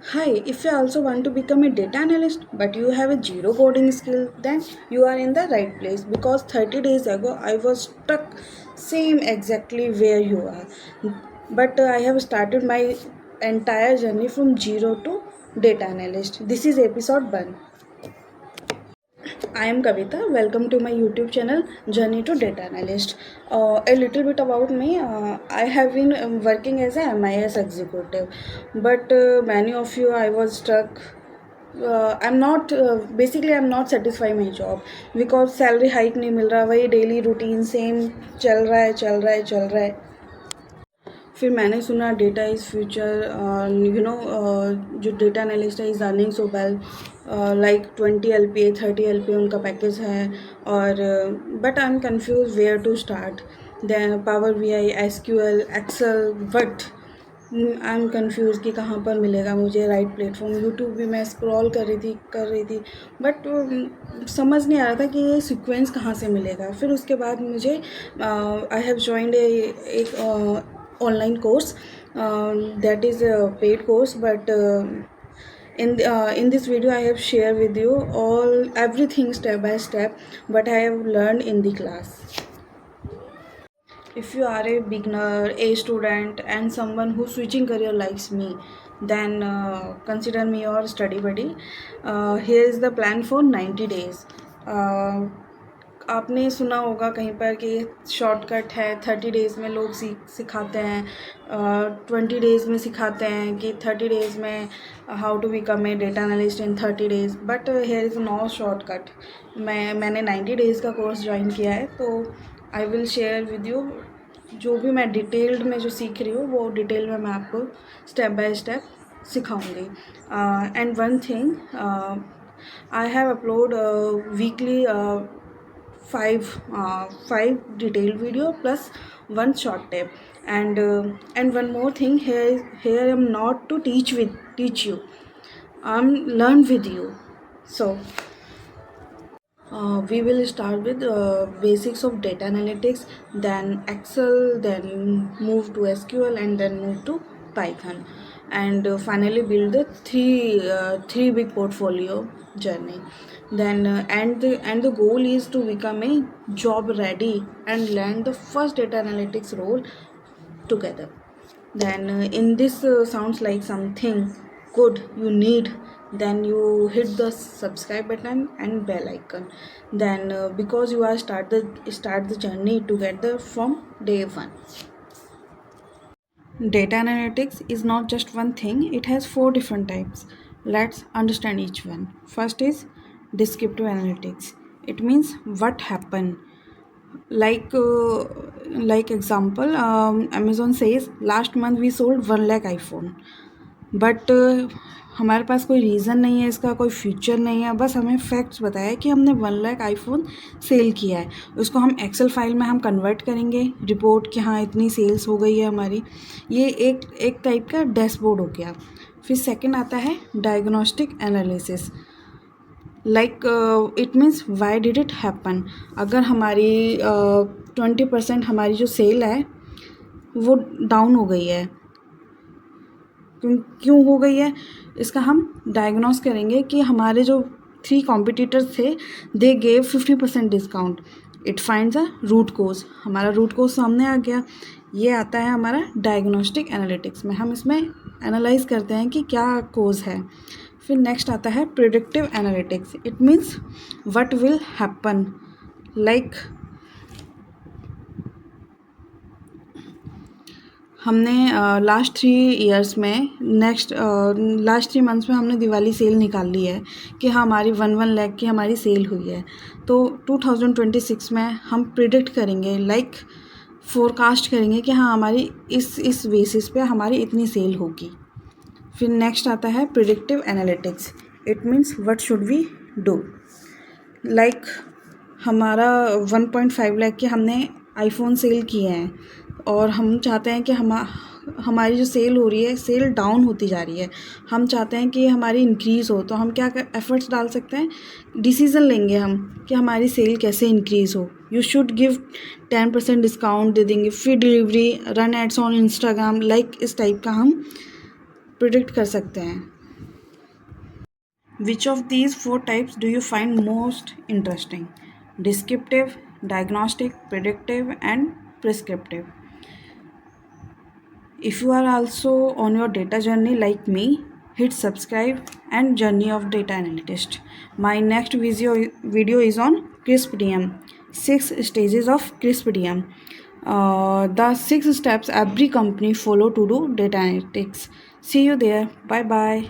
Hi, if you also want to become a data analyst but you have a zero coding skill, then you are in the right place because 30 days ago I was stuck same exactly where you are. But I have started my entire journey from zero to data analyst. This is episode 1. I am Kavita. Welcome to my YouTube channel Journey to Data Analyst. A little bit about me. I have been working as a MIS executive, but many of you I was stuck. I'm not basically I'm not satisfied my job because salary hike नहीं मिल रहा वही daily routine same चल रहा है चल रहा है चल रहा है फिर मैंने सुना डेटा इज़ फ्यूचर जो डेटा एनालिस्ट है is earning so well like 20 LPA 30 LPA उनका पैकेज है और but I am confuse where to start then power BI SQL excel but I am confuse कि कहाँ पर मिलेगा मुझे राइट प्लेटफॉर्म यूट्यूब भी मैं स्क्रॉल कर रही थी बट समझ नहीं आ रहा था कि ये सीक्वेंस कहाँ से मिलेगा फिर उसके बाद मुझे आई हैव जॉइंड एक online course that is a paid course but in this video I have shared with you all everything step by step what I have learned in the class. If you are a beginner, a student and someone who switching career likes me, then consider me your study buddy. Here is the plan for 90 days. आपने सुना होगा कहीं पर कि shortcut है 30 days में लोग सिखाते हैं 20 डेज़ में सिखाते हैं कि 30 डेज़ में how to become a data analyst in 30 days but here is no shortcut मैंने 90 डेज़ का कोर्स ज्वाइन किया है तो I will share with you जो भी मैं डिटेल्ड में जो सीख रही हूँ वो डिटेल में मैं आपको स्टेप बाय स्टेप सिखाऊंगी and one thing I have upload weekly five detailed video plus one short tip and one more thing here I'm not to teach you I'm learn with you so we will start with basics of data analytics, then Excel, then move to SQL, and then move to Python, and finally build the three big portfolio journey. Then and the goal is to become a job ready and land the first data analytics role together. Then in this sounds like something good you need, then you hit the subscribe button and bell icon, then because you are start the journey together from day one. Data analytics is not just one thing, it has 4 different types. Let's understand each one. First is descriptive analytics. It means what happened. Like example, Amazon says last month we sold 1 lakh iPhone, but हमारे पास कोई reason नहीं है, इसका कोई future नहीं है, बस हमें फैक्ट्स बताया है कि हमने 1 लाख आईफोन सेल किया है. उसको हम एक्सेल फाइल में हम कन्वर्ट करेंगे रिपोर्ट कि हाँ इतनी सेल्स हो गई है हमारी. ये एक टाइप का डैशबोर्ड हो गया. फिर सेकंड आता है diagnostic analysis. Like it means why did it happen. अगर हमारी 20% हमारी जो सेल है वो डाउन हो गई है, क्यों हो गई है, इसका हम डायग्नोस करेंगे कि हमारे जो 3 कॉम्पिटिटर्स थे they gave 50% discount. It finds a root cause. हमारा रूट कोज सामने आ गया. ये आता है हमारा डायग्नोस्टिक एनालिटिक्स में. हम इसमें एनालाइज करते हैं कि क्या कोज है. फिर नेक्स्ट आता है predictive analytics. It means what will happen. Like हमने लास्ट 3 ईयर्स में लास्ट 3 मंथ्स में हमने दिवाली सेल निकाल ली है कि हाँ हमारी 1 लाख की हमारी सेल हुई है. तो 2026 में हम प्रिडिक्ट करेंगे, लाइक फोरकास्ट करेंगे कि हाँ हमारी इस बेसिस पे हमारी इतनी सेल होगी. फिर नेक्स्ट आता है predictive analytics. It means what should we do. Like हमारा 1.5 लाख के हमने आईफोन सेल किए हैं और हम चाहते हैं कि हमारी जो सेल हो रही है सेल डाउन होती जा रही है, हम चाहते हैं कि हमारी इंक्रीज़ हो. तो हम क्या एफर्ट्स डाल सकते हैं, डिसीज़न लेंगे हम कि हमारी सेल कैसे इंक्रीज़ हो. यू शुड गिव 10% डिस्काउंट दे देंगे, free delivery, run ads on Instagram. Like इस टाइप का हम प्रिडिक्ट कर सकते हैं. Which of these four types do you find most interesting? Descriptive, diagnostic, predictive, and prescriptive. If you are also on your data journey like me, hit subscribe and journey of data analyst. My next video is on CRISP-DM, 6 stages of CRISP-DM. The 6 steps every company follow to do data analytics. See you there. Bye bye.